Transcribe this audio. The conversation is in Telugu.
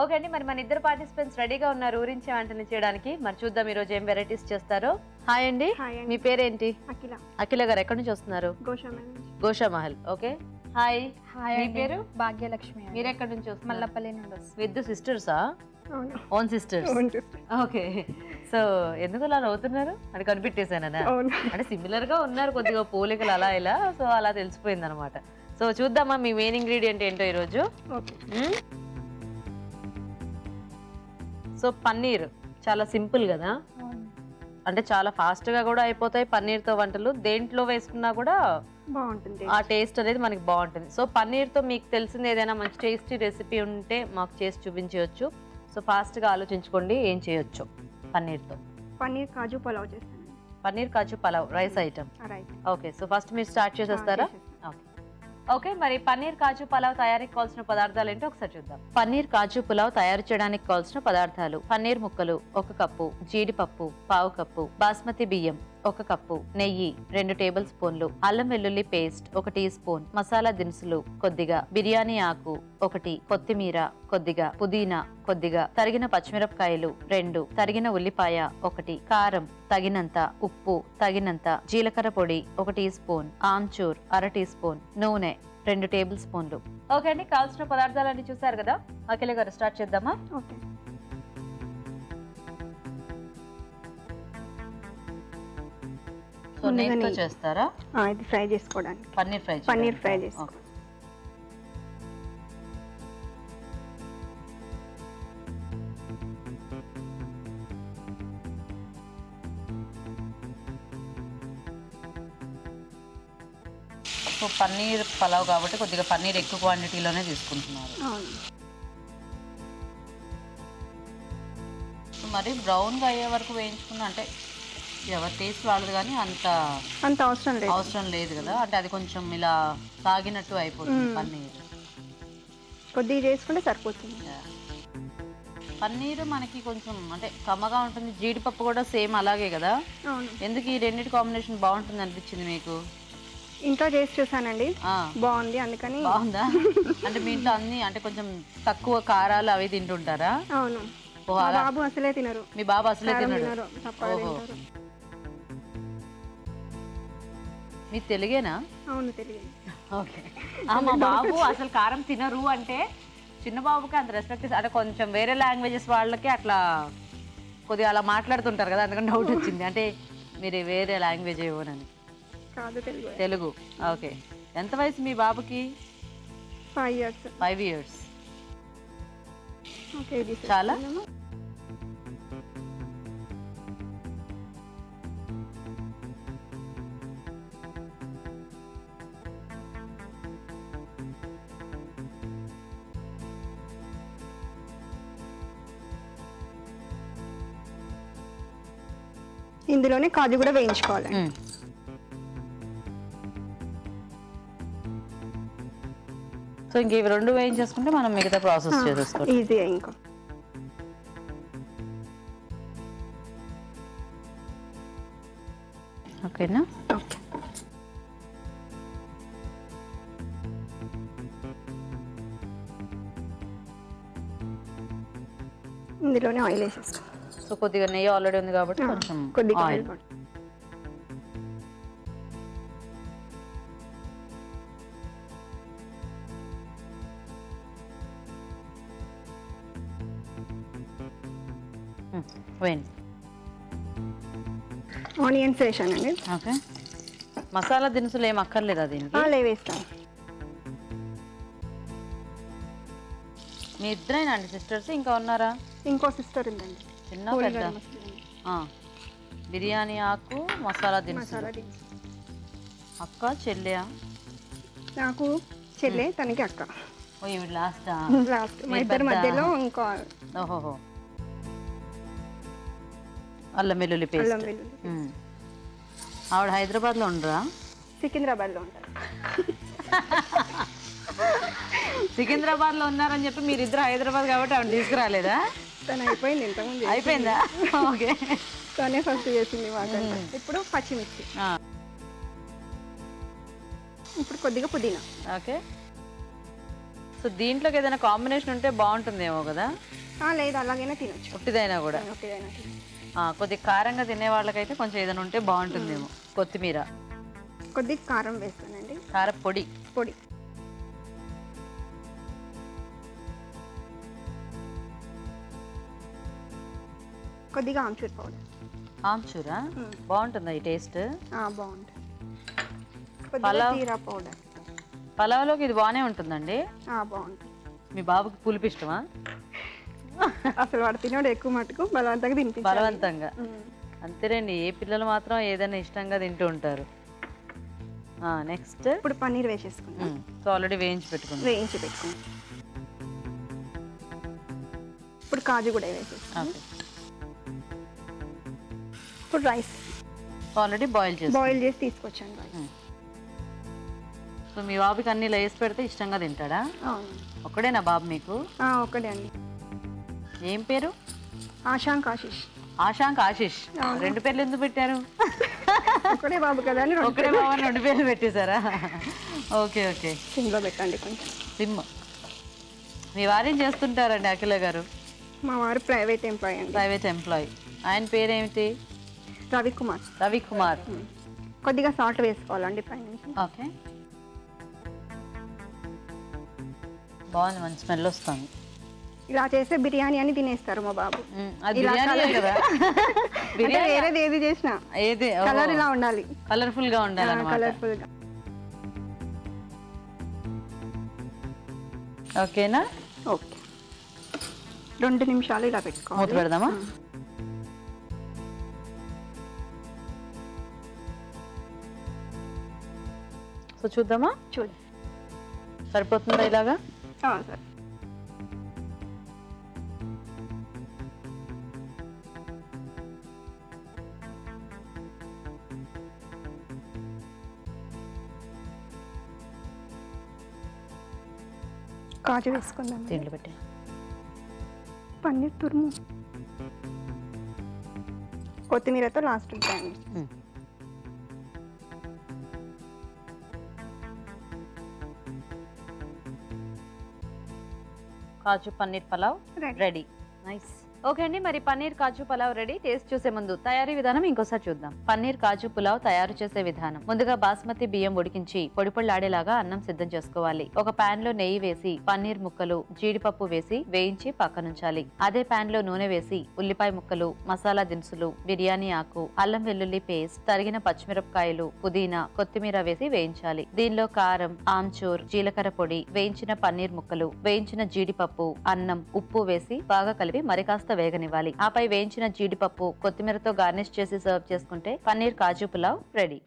ఓకే అండి, మరి మన ఇద్దరు పార్టిసిపెంట్స్ రెడీగా ఉన్నారు ఊరించే వంటలు చేయడానికి. మరి చూద్దాం ఈ రోజు ఏం వెరైటీస్ చేస్తారో. హాయ్ అండి, మీ పేరేంటి? అఖిల. అఖిల గారు ఎక్కడి నుంచి వస్తున్నారు? గోషామహల్. Okay, hi. మీ పేరు? భాగ్యలక్ష్మి. మీరు ఎక్కడి నుంచి వస్తున్నారు? మల్లపల్లి నుండి వస్తుంది. విత్ సిస్టర్సా? Own sisters. ఓకే, సో ఎందుకు అలా నవ్వుతున్నారు? అది కనిపెట్టేశానా? అంటే సిమిలర్ గా ఉన్నారు కొద్దిగా, పోలికలు అలా ఇలా, సో అలా తెలిసిపోయింది అనమాట. సో చూద్దామా మీ మెయిన్ ఇంగ్రీడియంట్ ఏంటో ఈరోజు. సో పన్నీర్ చాలా సింపుల్ కదా, అంటే చాలా ఫాస్ట్ గా కూడా అయిపోతాయి పన్నీర్ తో వంటలు. దేంట్లో వేసుకున్నా కూడా బాగుంటుంది, ఆ టేస్ట్ అనేది మనకి బాగుంటుంది. సో పన్నీర్ తో మీకు తెలిసింది ఏదైనా మంచి టేస్టీ రెసిపీ ఉంటే మాకు చేసి చూపించవచ్చు. సో ఫాస్ట్ గా ఆలోచించుకోండి ఏం చేయొచ్చు పన్నీర్ తో. పన్నీర్ కాజు పలావ్ చేస్తాను. Paneer kaju pulao rice item. Okay, so first మీరు స్టార్ట్ చేసేస్తారా? ఓకే ఓకే, మరి పన్నీర్ కాజు పలావ్ తయారీకి కావాల్సిన పదార్థాలు ఏంటో ఒకసారి చూద్దాం. పన్నీర్ కాజు పులావ్ తయారు చేయడానికి కావాల్సిన పదార్థాలు: పన్నీర్ ముక్కలు 1 కప్పు, జీడిపప్పు 1/2 కప్పు, బాస్మతి బియ్యం 1 కప్పు, నెయ్యి 2 టేబుల్ స్పూన్లు, అల్లం వెల్లుల్లి పేస్ట్ 1 టీ స్పూన్, మసాలా దినుసులు కొద్దిగా, బిర్యానీ ఆకు 1, కొత్తిమీర కొద్దిగా, పుదీనా కొద్దిగా, తరిగిన పచ్చిమిరపకాయలు 2, తరిగిన ఉల్లిపాయ 1, కారం తగినంత, ఉప్పు తగినంత, జీలకర్ర పొడి 1 teaspoon, amchur 1/2 teaspoon, నూనె 2 టేబుల్ స్పూన్లు. ఓకే అండి, కావాల్సిన పదార్థాలన్నీ చూసారు కదా. అఖిల గారు స్టార్ట్ చేద్దామా? ఓకే. సో నెయ్యితో చేస్తారా? ఇది ఫ్రై చేసుకోవడానికి. పన్నీర్ ఫ్రై చేసుకో. సో పన్నీర్ పలావ్ కాబట్టి కొద్దిగా పన్నీర్ ఎక్కువ క్వాంటిటీలోనే తీసుకుంటున్నారు. మరి బ్రౌన్ గా అయ్యే వరకు వేయించుకున్నా అంటే ఎవరి టేస్ట్ వాళ్ళది, కానీ అంత అవసరం లేదు కదా. అంటే అది కొంచెం ఇలా తాగినట్టు అయిపోతుంది పన్నీర్. కొద్దిగా చేసుకుంటే సరిపోతుంది. పన్నీర్ మనకి కొంచెం అంటే కమ్మగా ఉంటుంది. జీడిపప్పు కూడా సేమ్ అలాగే కదా. ఎందుకు ఈ రెండింటి కాంబినేషన్ బాగుంటుంది అనిపించింది మీకు? ఇంట్లో చేసి చూసానండి, బాగుంది, అందుకని. బాగుందా? అంటే మీ ఇంట్లో అన్ని అంటే కొంచెం తక్కువ కారాలు అవి తింటుంటారా? అవును. బాబు అసలే తినరు. మీ బాబు అసలే తినరు? మీ తెలుగేనా? అవును, తెలుగే. ఓకే. మా బాబు అసలు కారం తినరు అంటే చిన్న బాబుకి అంత రెస్పెక్ట్, అంటే కొంచెం వేరే లాంగ్వేజెస్ వాళ్ళకి అట్లా కొద్దిగా అలా మాట్లాడుతుంటారు కదా, అందుకని డౌట్ వచ్చింది. అంటే మీరు వేరే లాంగ్వేజ్ ఏమోనని. తెలుగు. ఓకే. ఎంత వయసు మీ బాబుకి? 5 years. చాలా. ఇందులోనే కాజు కూడా వేయించుకోవాలి. సో ఇంక ఇవి 2 వేయించేసుకుంటే మనం మిగతా ప్రాసెస్ చేసేసుకోవాలి. ఈజీ. ఇంకా ఓకేనా? ఓకే. ఇందులోనే ఆయిల్ వేసేస్తాం. సో కొద్దిగా నెయ్యి ఆల్రెడీ ఉంది కాబట్టి కొంచెం కొద్దిగా ఆయిల్. ఆనియన్స్ వేసానండి. ఓకే. మసాలా దినుసులు ఏం అక్కర్లేదా దీనికి? వేస్తాను. మీ ఇద్దరేనా అండి సిస్టర్స్? ఇంకా ఉన్నారా? ఇంకో సిస్టర్ ఉందండి. చిన్న పెద్ద. బిర్యానీ ఆకు, మసాలా దినుసు. అక్క చెల్లెయా? నాకు చెల్లె, తనకి అక్క. ఓ ఇవి లాస్ట్. మా ఇద్దరి మధ్యలో ఇంకో. ఓహో. అల్లం వెల్లుల్లి పేస్ట్. ఆవిడ హైదరాబాద్ లో ఉండరా? సికింద్రాబాద్ లో ఉంటారు. సికింద్రాబాద్ లో ఉన్నారని చెప్పి మీరిద్దరు హైదరాబాద్ కాబట్టి ఆవిడ తీసుకురాలేదా? తను అయిపోయింది, ఇంతకుముందు అయిపోయిందా? ఓకే. తనే ఫస్ట్ చేసింది మాకంటే. ఇప్పుడు పచ్చిమిర్చి, ఇప్పుడు కొద్దిగా పుదీనా. ఓకే. సో దీంట్లోకి ఏదైనా కాంబినేషన్ ఉంటే బాగుంటుందేమో కదా. లేదు అలాగైనా తినొచ్చు. ఉట్టిదైనా కూడా ఒట్టిదైనా తినొచ్చు. కొద్దిగా కారంగా తినే వాళ్ళకైతే కొంచెం ఏదైనా ఉంటే బాగుంటుందేమో. కొత్తిమీర, కొద్దిగా కారం వేస్తానండి. కార పొడి, కొద్దిగా ఆమ్చూర్ పౌడర్. ఆమ్చూరా బాగుంటుందా ఈ టేస్ట్? బాగుంటుంది. కొద్దిగా జీరా పౌడర్. పలావ్లోకి ఇది బాగానే ఉంటుందండి. బాగుంటుంది. మీ బాబుకి పులుపు ఇష్టమా? అసలు వాడు తినడు ఎక్కువ మటుకు, బలవంతంగా తింటాడు. బలవంతంగా అంతేనండి, ఏ పిల్లలు మాత్రం ఏదైనా ఇష్టంగా తింటూ ఉంటారు. నెక్స్ట్ ఇప్పుడు పన్నీర్ వేసేసుకుందాం. సో ఆల్రెడీ వేయించి పెట్టుకుందాం. ఇప్పుడు కాజు కూడా వేసేసుకుందాం. ఇప్పుడు రైస్ ఆల్రెడీ బాయిల్ చేసి తీసుకొచ్చాను రైస్. సో మీ బాబుకి అన్ని లేసి పెడితే ఇష్టంగా తింటాడా? ఒక్కడేనా బాబు మీకు? ఒక్కడే అండి. ఏం పేరు? ఆశాంక్ ఆశీష్. ఆశాంక్ ఆశీష్. రెండు పేర్లు ఎందుకు పెట్టారు? ఒకడే బాబు కదా అని ఒకడే బాబు అని రెండు పేర్లు పెట్టేశారా? Okay okay. సిమ్లో పెట్టండి కొంచెం. సిమ్. మీ వారేం చేస్తుంటారండి అఖిల గారు? మా వారు ప్రైవేట్ ఎంప్లాయీ అండి. Private employee. ఆయన పేరేమిటి? రవికుమార్. రవికుమార్. కొద్దిగా సాల్ట్ వేసుకోవాలండి పైన. ఓకే. బాగుంది, మంచి స్మెల్ వస్తుంది. ఇలా చేస్తే బిర్యానీ అని తినేస్తారు మా బాబు. బిర్యానీ వేరేది ఏది చేసినా ఏది కలర్ ఇలా ఉండాలి, కలర్ఫుల్ గా ఉండాలి. కలర్ఫుల్ గా. ఓకేనా? ఓకే. 2 నిమిషాలు ఇలా పెట్టుకోవాలి. మూత పెడదామా? సో చూద్దామా? సరిపోతుందా ఇలాగా? సరే. కాజు వేసుకుందాం. దీంట్లో పెట్టి పన్నీర్ తురుము, కొత్తిమీరతో లాస్ట్ ఉంటాయండి. Kaju paneer pulao ready. Nice. Okay అండి, మరి పన్నీర్ కాజు పలావ్ రెడీ. టేస్ట్ చూసే ముందు తయారీ విధానం ఇంకోసారి చూద్దాం. పన్నీర్ కాజు పులావ్ తయారు చేసే విధానం. ముందుగా బాస్మతి బియ్యం ఉడికించి పొడి పొళ్ళాడేలాగా అన్నం సిద్ధం చేసుకోవాలి. ఒక పాన్ లో నెయ్యి వేసి పన్నీర్ ముక్కలు, జీడిపప్పు వేసి వేయించి పక్కనుంచాలి. అదే పాన్ లో నూనె వేసి ఉల్లిపాయ ముక్కలు, మసాలా దినుసులు, బిర్యానీ ఆకు, అల్లం వెల్లుల్లి పేస్ట్, తరిగిన పచ్చిమిరపకాయలు, పుదీనా, కొత్తిమీర వేసి వేయించాలి. దీనిలో కారం, ఆమ్చూర్, జీలకర్ర పొడి, వేయించిన పన్నీర్ ముక్కలు, వేయించిన జీడిపప్పు, అన్నం, ఉప్పు వేసి బాగా కలిపి మరికాస్త వేగనివ్వాలి. ఆపై వేయించిన జీడిపప్పు, కొత్తిమీరతో గార్నిష్ చేసి సర్వ్ చేసుకుంటే పన్నీర్ కాజు పులావ్ రెడీ.